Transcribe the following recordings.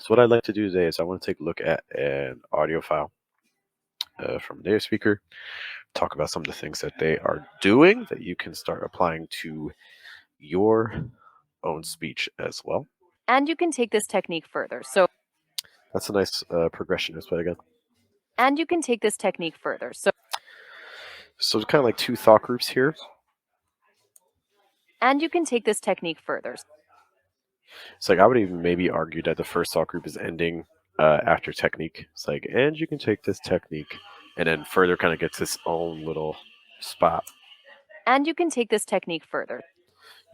So what I'd like to do today is I want to take a look at an audio file from a native speaker, talk about some of the things that they are doing that you can start applying to your own speech as well. And you can take this technique further. So That's a nice progression this way again. and you can take this technique further. So it's kind of like two thought groups here. and you can take this technique further. It's like I would even maybe argue that the first thought group is ending after technique. It's like, and you can take this technique, and then further kind of gets its own little spot. And you can take this technique further.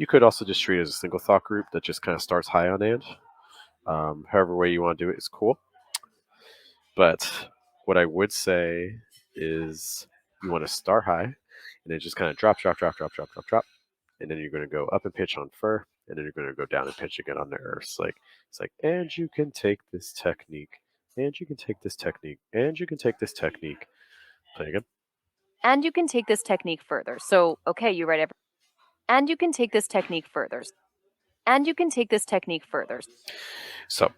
You could also just treat it as a single thought group that just kind of starts high on and. However way you want to do it is cool. But what I would say is you want to start high and then just kind of drop, drop, drop, drop, drop, drop, drop. And then you're going to go up in pitch on fur, and then you're going to go down in pitch again on the earth. It's like, and you can take this technique, and you can take this technique, and you can take this technique. Play again. And you can take this technique further. So, okay, you write and you can take this technique further. And you can take this technique further. So,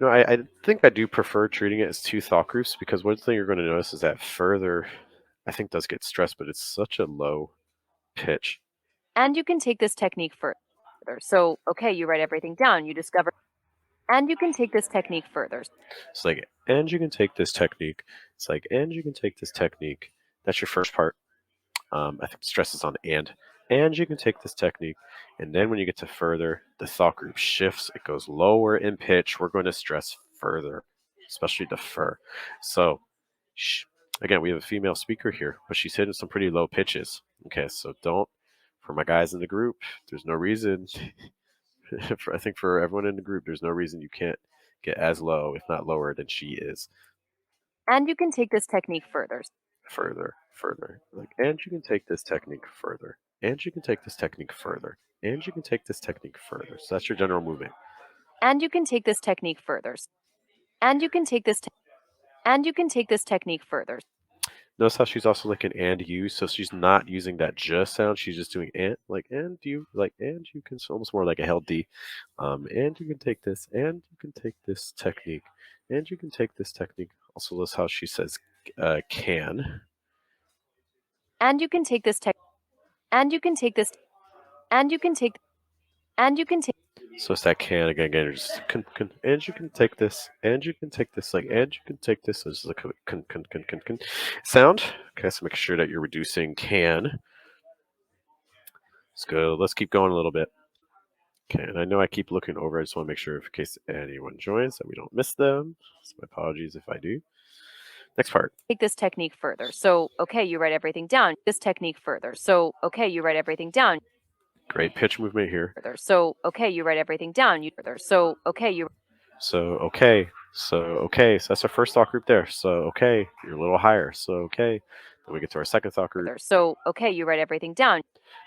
I think I do prefer treating it as two thought groups because one thing you're going to notice is that further, I think, does get stressed, but it's such a low pitch. And you can take this technique further. So, okay, you write everything down. You discover. And you can take this technique further. It's like, and you can take this technique. It's like, and you can take this technique. That's your first part. I think stress is on and you can take this technique. And then when you get to further, the thought group shifts. It goes lower in pitch. We're going to stress further, especially the fur. So, again, we have a female speaker here, but she's hitting some pretty low pitches. Okay, so for my guys in the group, there's no reason. I think for everyone in the group, there's no reason you can't get as low, if not lower, than she is. And you can take this technique further. Further. Like, and you can take this technique further. And you can take this technique further. And you can take this technique further. So that's your general movement. And you can take this technique further. And you can take this and you can take this technique further. Notice how she's also like an and you, so she's not using that just sound. She's just doing and, like and you, like and you can. Almost more like a held D. And you can take this, and you can take this technique, and you can take this technique. Also, notice how she says can. And you can take this and you can take this and you can take and you can take. So it's that can again, just and you can take this, and you can take this, like, and you can take this. So it's like can sound. Okay, so make sure that you're reducing can. Let's go. Let's keep going a little bit. Okay, and I know I keep looking over. I just want to make sure, in case anyone joins, that we don't miss them. So my apologies if I do. Next part. Take this technique further. So, okay, you write everything down. This technique further. So, okay, you write everything down. Great pitch movement here. So, okay, you write everything down. So, okay, So that's our first thought group there. So, okay, you're a little higher. So, okay. Then we get to our second thought group. So, okay, you write everything down.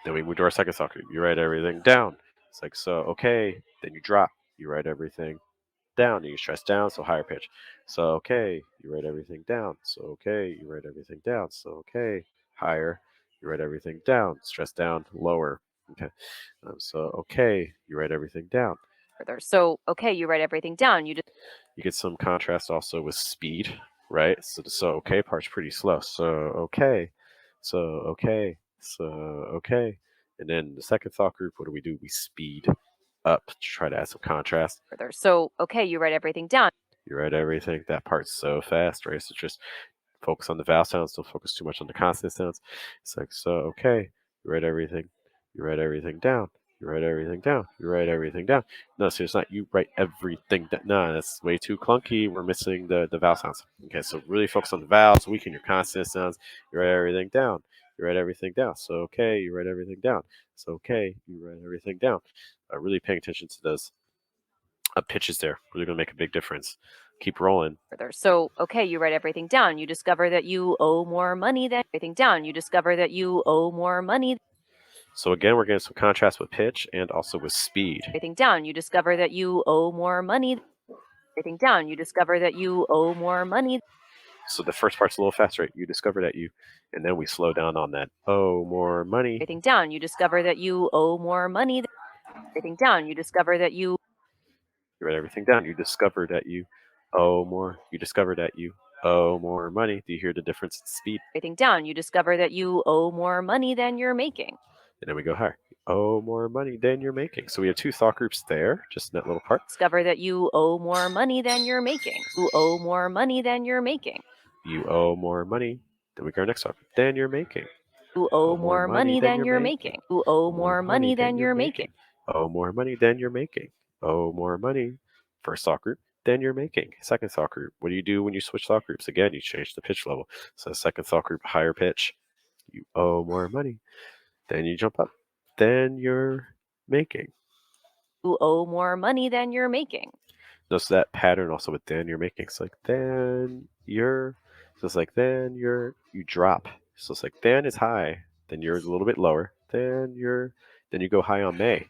Then we move to our second thought group. You write everything down. It's like, so, okay. Then you drop. You write everything down. You stress down, so higher pitch. So, okay, you write everything down. So, okay, you write everything down. So, okay, higher. You write everything down. Stress down, lower. Okay. So, okay, you write everything down. So, okay, you write everything down. You get some contrast also with speed, right? So the okay part's pretty slow. So okay. And then the second thought group, what do? We speed up to try to add some contrast. So, okay, you write everything down. You write everything. That part's so fast, right? So just focus on the vowel sounds, don't focus too much on the consonant sounds. It's like, so okay, you write everything down. You write everything down. You write everything down. No, so it's not you write everything down. No, that's way too clunky. We're missing the vowel sounds. Okay, so really focus on the vowels, weaken your consonant sounds. You write everything down. You write everything down. So, okay, you write everything down. So, okay, you write everything down. Really paying attention to those pitches there. Really going to make a big difference. Keep rolling. So, okay, you write everything down. You discover that you owe more money than everything down. You discover that you owe more money. So again, we're getting some contrast with pitch and also with speed. Everything down. You discover that you owe more money. Everything down. You discover that you owe more money. So the first part's a little faster, right? You discover that and then we slow down on that. Oh, more money. Everything down. You discover that you owe more money. Everything down. You discover that you. You write everything down. You discover that you owe more. You discover that you owe more money. Do you hear the difference in speed? Everything down. You discover that you owe more money than you're making. And then we go higher. You owe more money than you're making. So we have two thought groups there, just in that little part. Discover that you owe more money than you're making. You owe more money than you're making. You owe more money. Then we go next thought group. Than you're making. You owe More more money money than than you're you're making. making. You owe More more money money than than you're you're making. making. Owe more money than you're making. Owe more money. First thought group, than you're making. Second thought group. What do you do when you switch thought groups? Again, you change the pitch level. So second thought group, higher pitch. You owe more money. Then you jump up. Then you're making. You owe more money than you're making. Notice that pattern also with then you're making. It's like then you're. So it's like then you're. You drop. So it's like then is high. Then you're a little bit lower. Then you're. Then you go high on may.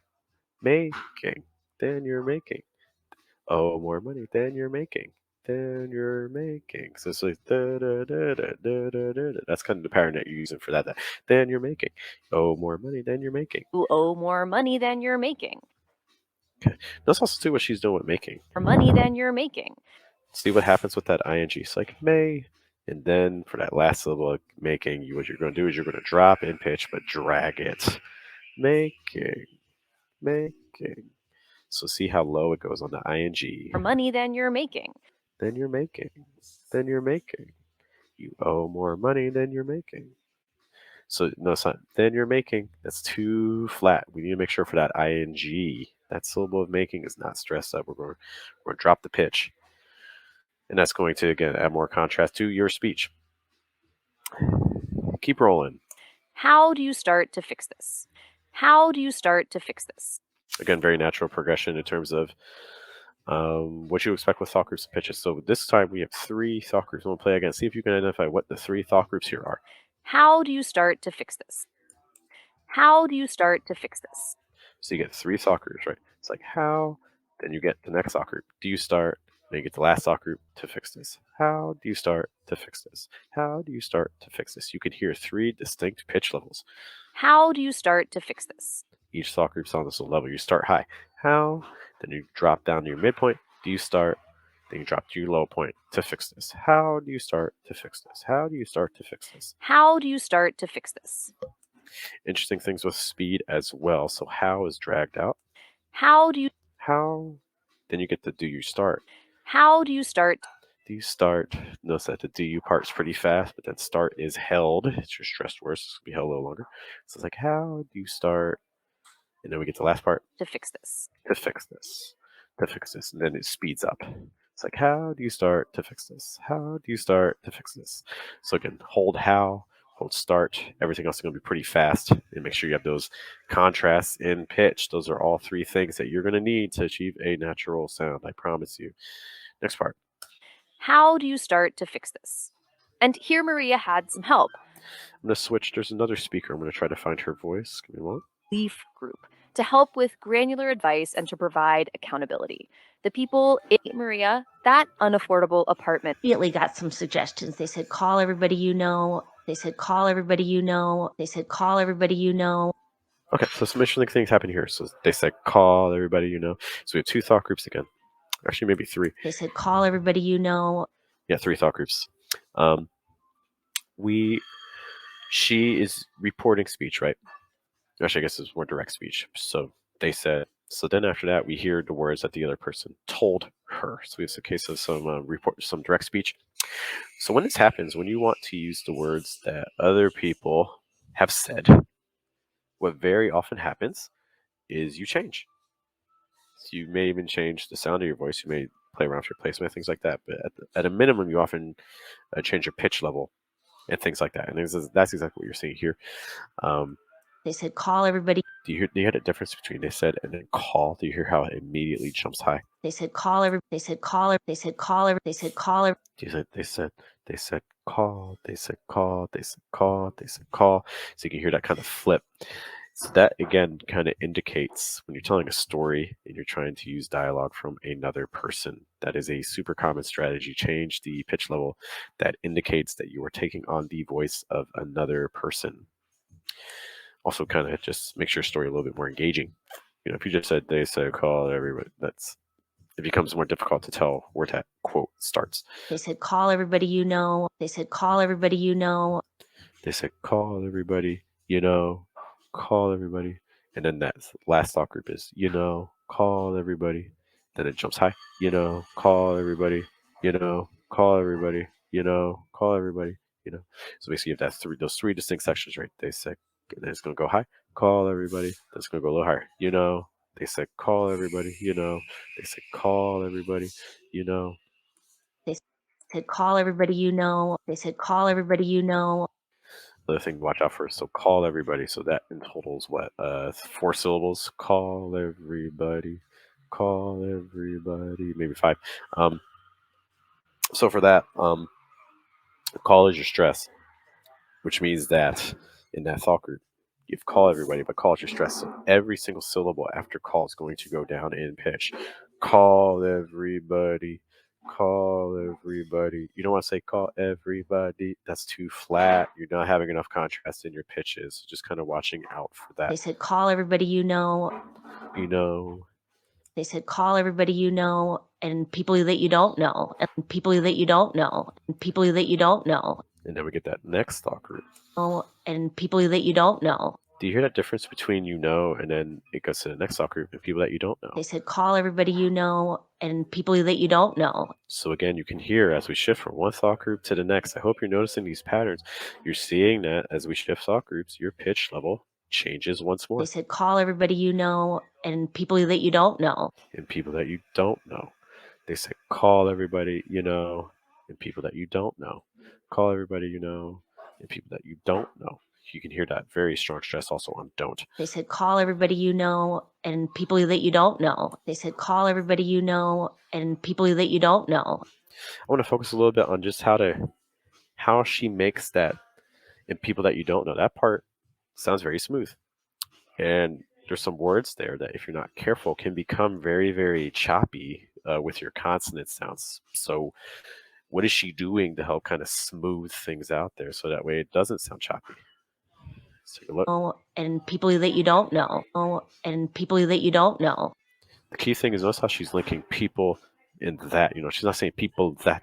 Making. Then you're making. Oh, more money than you're making. Then you're making. So it's like da da da da da da da. That's kind of the pattern that you're using for that. Then you're making. Oh, more money than you're making. You owe more money than you're making. Okay. Let's also see what she's doing with making. More money than you're making. See what happens with that ing. It's like may, and then for that last syllable of making, what you're going to do is you're going to drop in pitch but drag it. Making, making. So see how low it goes on the ing. More money than you're making. Then you're making. Then you're making. You owe more money than you're making. So no, it's not. Then you're making. That's too flat. We need to make sure for that ing, that syllable of making is not stressed up. We're going to drop the pitch, and that's going to again add more contrast to your speech. Keep rolling. How do you start to fix this? How do you start to fix this? Again, very natural progression in terms of what you expect with thought groups and pitches. So this time we have three thought groups. I'm going to play again. See if you can identify what the three thought groups here are. How do you start to fix this? How do you start to fix this? So you get three thought groups, right? It's like how, then you get the next thought group. Do you start? Then you get the last thought group to fix this. How do you start to fix this? How do you start to fix this? You could hear three distinct pitch levels. How do you start to fix this? Each thought group's on this level. You start high. How? Then you drop down to your midpoint. Do you start? Then you drop to your low point to fix this. How do you start to fix this? How do you start to fix this? How do you start to fix this? Interesting things with speed as well. So how is dragged out. How do you How? Then you get the do you start. How do you start? Do you start? Notice that the do part's pretty fast, but then start is held. It's your stressed words. It's gonna be held a little longer. So it's like how do you start? And then we get the last part. To fix this. To fix this. To fix this. And then it speeds up. It's like, how do you start to fix this? How do you start to fix this? So again, hold how, hold start. Everything else is going to be pretty fast. And make sure you have those contrasts in pitch. Those are all three things that you're going to need to achieve a natural sound. I promise you. Next part. How do you start to fix this? And here Maria had some help. I'm going to switch. There's another speaker. I'm going to try to find her voice. Give me one. Leaf group to help with granular advice and to provide accountability. The people in Maria, that unaffordable apartment. Immediately got some suggestions. They said, call everybody you know. They said, call everybody you know. They said, call everybody you know. Okay, so some interesting things happen here. So they said, call everybody you know. So we have two thought groups again. Actually, maybe three. They said, call everybody you know. Yeah, three thought groups. She is reporting speech, right? Actually, I guess it's more direct speech. So they said. So then after that, we hear the words that the other person told her. So it's a case of some direct speech. So when this happens, when you want to use the words that other people have said, what very often happens is you change. So you may even change the sound of your voice. You may play around with your placement, things like that. But at a minimum, you often change your pitch level and things like that. And that's exactly what you're seeing here. They said, call everybody. Do you hear the difference between they said and then call? Do you hear how it immediately jumps high? They said, call every. They said, call every. They said, call every. They said, call every. They said call. They said call. They said call. They said call. So you can hear that kind of flip. So that again kind of indicates when you're telling a story and you're trying to use dialogue from another person. That is a super common strategy. Change the pitch level. That indicates that you are taking on the voice of another person. Also, kind of just makes your story a little bit more engaging. You know, if you just said they said call everybody, that's it becomes more difficult to tell where that quote starts. They said, call everybody you know. They said, call everybody you know. They said, call everybody, call everybody. And then that last thought group is, call everybody. Then it jumps high, call everybody, call everybody, call everybody, So basically, you have those three distinct sections, right? They say, and then it's going to go high, call everybody. Then it's going to go a little higher, They said, call everybody, They said, call everybody, you know. They said, call everybody you know. They said, call everybody you know. Other thing to watch out for. So call everybody. So that in total is what? 4 syllables. Call everybody. Call everybody. Maybe 5. So for that, call is your stress, which means that in that thought group, you've call everybody, but call is your stress. So every single syllable after call is going to go down in pitch. Call everybody. Call everybody. You don't want to say call everybody. That's too flat. You're not having enough contrast in your pitches. Just kind of watching out for that. They said, call everybody you know. You know. They said, call everybody you know, and people that you don't know, and people that you don't know, and people that you don't know. And then we get that next thought group. Oh, and people that you don't know. Do you hear that difference between and then it goes to the next thought group and people that you don't know? They said, call everybody you know, and people that you don't know. So again, you can hear as we shift from one thought group to the next. I hope you're noticing these patterns. You're seeing that as we shift thought groups, your pitch level changes once more. They said, call everybody you know, and people that you don't know. And people that you don't know. They said, call everybody and people that you don't know. Call everybody and people that you don't know. You can hear that very strong stress also on don't. They said, call everybody you know, and people that you don't know. They said, call everybody you know, and people that you don't know. I want to focus a little bit on just how she makes that and people that you don't know. That part sounds very smooth. And there's some words there that, if you're not careful, can become very, very choppy with your consonant sounds. So, what is she doing to help kind of smooth things out there so that way it doesn't sound choppy? Let's take a look. Oh, and people that you don't know. Oh, and people that you don't know. The key thing is notice how she's linking people and that. She's not saying people that.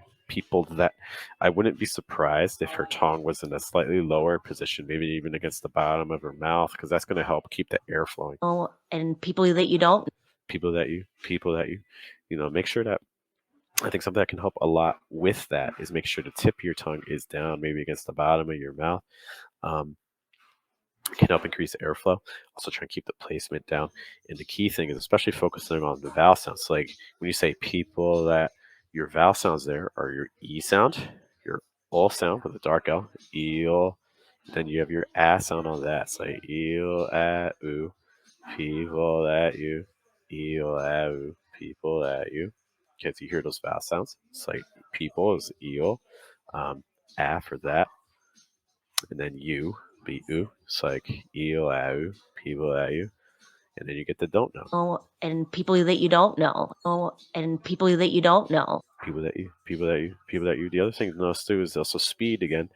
I wouldn't be surprised if her tongue was in a slightly lower position, maybe even against the bottom of her mouth, because that's going to help keep the air flowing. Oh, and people that you don't. People that you, make sure that. I think something that can help a lot with that is make sure the tip of your tongue is down, maybe against the bottom of your mouth. Can help increase airflow. Also, try and keep the placement down. And the key thing is especially focusing on the vowel sounds. So like when you say people, that your vowel sounds there are your E sound, your O sound with a dark L, eel. Then you have your A sound on that. So like eel, a, oo, people that you, eel, a, oo, people that you. Because you hear those vowel sounds. It's like people is eel, a for that, and then you be oo. It's like eel, a, oo, people that you, and then you get the don't know. Oh, and people that you don't know. Oh, and people that you don't know. People that you, people that you, people that you. The other thing to notice too is also speed again.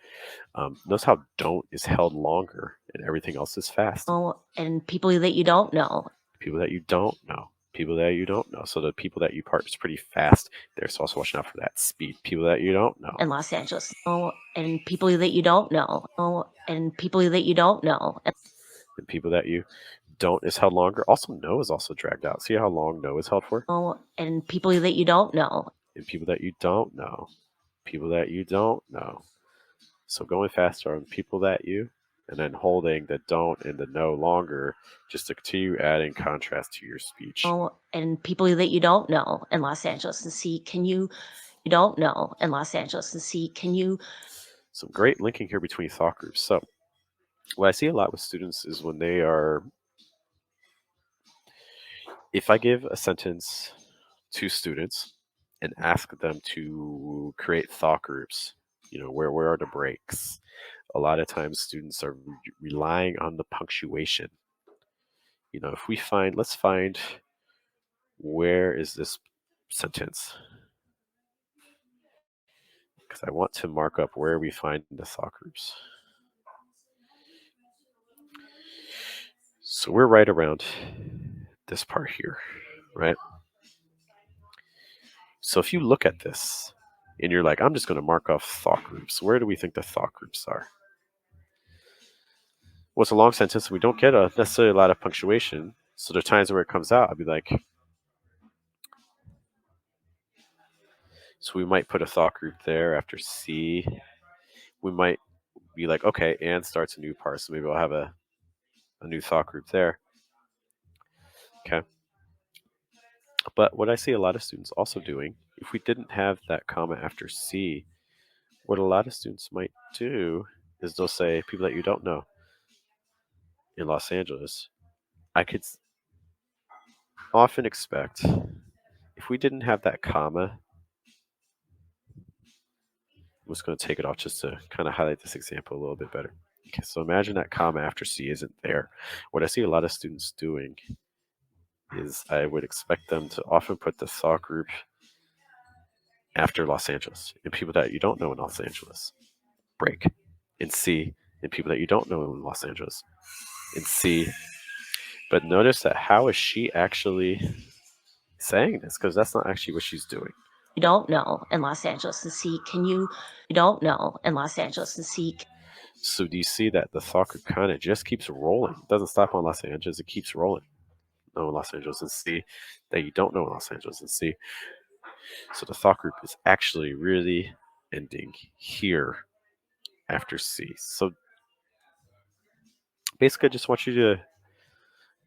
Notice how don't is held longer and everything else is fast. Oh, and people that you don't know. People that you don't know. People that you don't know. So the people that you part is pretty fast. There's also watching out for that speed. People that you don't know. In Los Angeles. Oh, and people that you don't know. Oh, and people that you don't know. And people that you don't is held longer. Also, no is also dragged out. See how long no is held for? Oh, and people that you don't know. And people that you don't know. People that you don't know. So going faster on people that you, and then holding the don't and the no longer, just to continue adding contrast to your speech. Oh, and people that you don't know in Los Angeles, and see, can you don't know in Los Angeles, and see, can you. Some great linking here between thought groups. So what I see a lot with students is when they are, if I give a sentence to students and ask them to create thought groups, where are the breaks? A lot of times students are relying on the punctuation. If we let's find, where is this sentence? Because I want to mark up where we find the thought groups. So we're right around this part here, right? So if you look at this and you're like, I'm just going to mark off thought groups, where do we think the thought groups are? Well, it's a long sentence. We don't get necessarily a lot of punctuation. So there are times where it comes out, I'll be like, so we might put a thought group there after C. We might be like, okay, and starts a new part. So maybe I'll have a new thought group there. Okay. But what I see a lot of students also doing, if we didn't have that comma after C, what a lot of students might do is they'll say, people that you don't know in Los Angeles. I could often expect, if we didn't have that comma, I'm just going to take it off just to kind of highlight this example a little bit better. Okay, so imagine that comma after C isn't there. What I see a lot of students doing is I would expect them to often put the thought group after Los Angeles and people that you don't know in Los Angeles. Break. And C and people that you don't know in Los Angeles. And C. But notice that how is she actually saying this? Because that's not actually what she's doing. You don't know in Los Angeles and see, you don't know in Los Angeles and see. So do you see that the thought group kind of just keeps rolling? It doesn't stop on Los Angeles. It keeps rolling. Know in Los Angeles and C that you don't know in Los Angeles and C. So the thought group is actually really ending here after C. So basically, I just want you to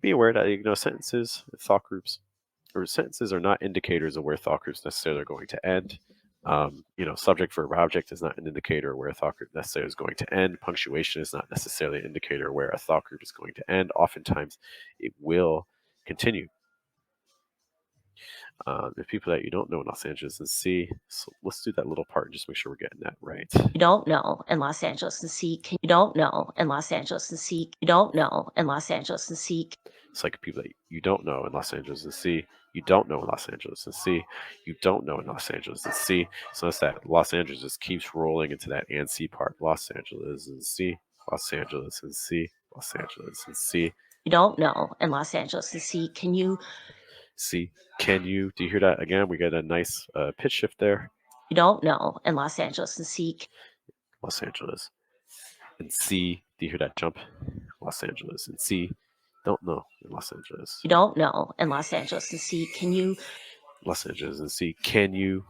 be aware that sentences, thought groups, or sentences are not indicators of where thought groups necessarily are going to end. Subject, verb, object is not an indicator where a thought group necessarily is going to end. Punctuation is not necessarily an indicator where a thought group is going to end. Oftentimes, it will continue. The people that you don't know in Los Angeles and see. So let's do that little part and just make sure we're getting that right. You don't know in Los Angeles and see. You don't know in Los Angeles and see. You don't know in Los Angeles and see. It's like people that you don't know in Los Angeles and see. You don't know in Los Angeles and see. You don't know in Los Angeles and see. So it's that Los Angeles just keeps rolling into that and see part. Los Angeles and see. Los Angeles and see. Los Angeles and see. You don't know in Los Angeles and see. Can you? See. Can you? Do you hear that again? We get a nice pitch shift there. You don't know in Los Angeles and see. Los Angeles and see. Do you hear that jump? Los Angeles and see. Don't know in Los Angeles. You don't know in Los Angeles and see. Can you? Los Angeles and see. Can you?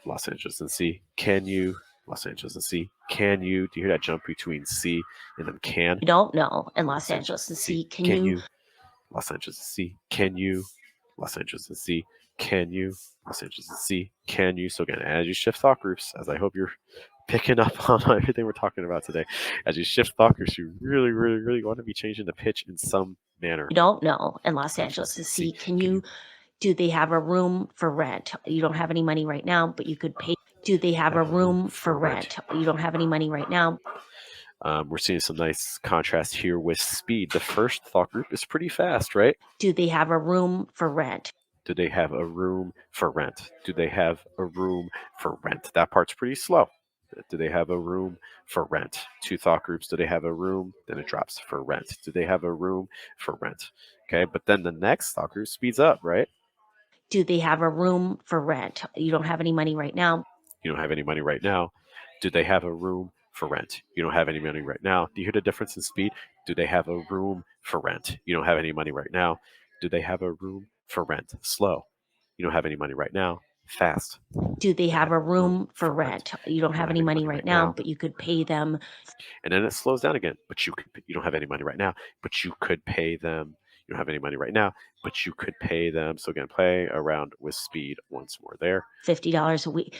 Los Angeles and see. Can you? Los Angeles and see. Can you? Do you hear that jump between C and then can? You don't know in Los Angeles and see. Can you? Los Angeles and see. Can you? Los Angeles and see. Can you? Los Angeles and see. Can you? So again, as you shift thought groups, as I hope you're picking up on everything we're talking about today, as you shift thought groups, you really, really, really want to be changing the pitch in some manner. You don't know in Los Angeles and see. Can you? Do they have a room for rent? You don't have any money right now, but you could pay. Do they have a room for rent? You don't have any money right now. We're seeing some nice contrast here with speed. The first thought group is pretty fast, right? Do they have a room for rent? Do they have a room for rent? Do they have a room for rent? That part's pretty slow. Do they have a room for rent? Two thought groups. Do they have a room? Then it drops for rent. Do they have a room for rent? Okay, but then the next thought group speeds up, right? Do they have a room for rent? You don't have any money right now. You don't have any money right now. Do they have a room for rent? You don't have any money right now. Do you hear the difference in speed? Do they have a room for rent? You don't have any money right now. Do they have a room for rent? Slow. You don't have any money right now. Fast. Do they have a room for rent? You don't have any money right now, but you could pay them. And then it slows down again. But you don't have any money right now, but you could pay them. You don't have any money right now, but you could pay them. So again, play around with speed once more there. $50 a week.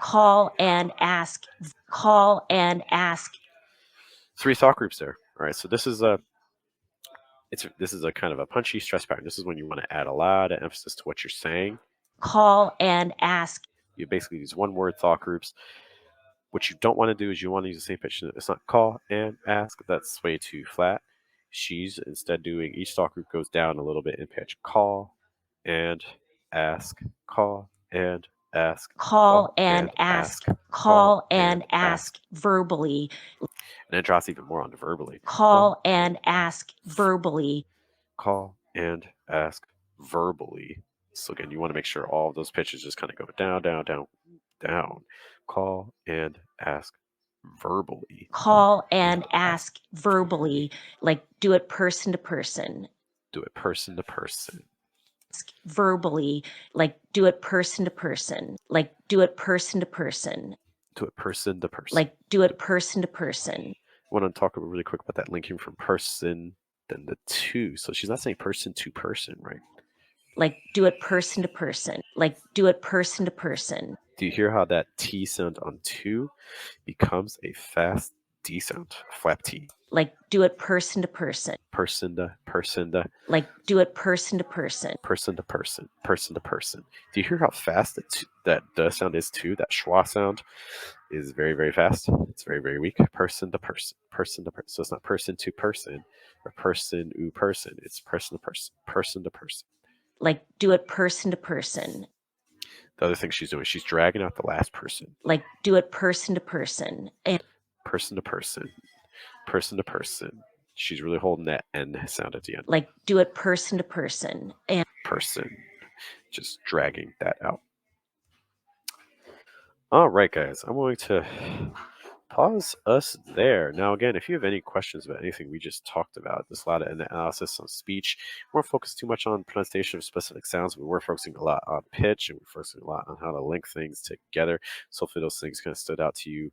Call and ask. Call and ask. 3 thought groups there. All right. So this is a kind of a punchy stress pattern. This is when you want to add a lot of emphasis to what you're saying. Call and ask. You basically use one word thought groups. What you don't want to do is you want to use the same pitch. It's not call and ask. That's way too flat. She's instead doing each thought group goes down a little bit in pitch. Call and ask. Call and ask. Call and ask. Call and ask verbally. And then it drops even more on the verbally. Call and ask verbally. Call and ask verbally. So again, you want to make sure all of those pitches just kind of go down, down, down, down. Call and ask verbally. Call and ask verbally, like do it person to person. Do it person to person. Verbally, like do it person to person. Like do it person to person. Do it person to person. Like do it person to person. I want to talk really quick about that linking from person then the to. So she's not saying person to person, right? Like do it person to person. Like do it person to person. Do you hear how that T sound on to becomes a fast D sound, flap T? Like do it person to person. Person to person to Like do it person to person. person to person, person to person. Do you hear how fast that the sound is too? That schwa sound is very, very fast. It's very, very weak. Person to person, person to person. So it's not person to person or person to person. It's person to person, person to person. Like do it person to person. The other thing she's doing, she's dragging out the last person. Like do it person to person. And person to person, person to person. She's really holding that N sound at the end. like do it person to person. And person, just dragging that out. All right, guys, I'm going to pause us there. Now, again, if you have any questions about anything we just talked about, there's a lot of analysis on speech. We weren't focused too much on pronunciation of specific sounds. We were focusing a lot on pitch, and we're focusing a lot on how to link things together. So hopefully those things kind of stood out to you.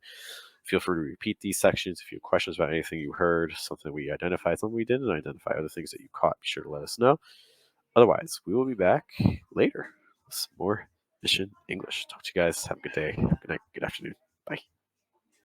Feel free to repeat these sections. If you have questions about anything you heard, something we identified, something we didn't identify, other things that you caught, be sure to let us know. Otherwise, we will be back later with some more Mission English. Talk to you guys. Have a good day. Good night. Good afternoon. Bye.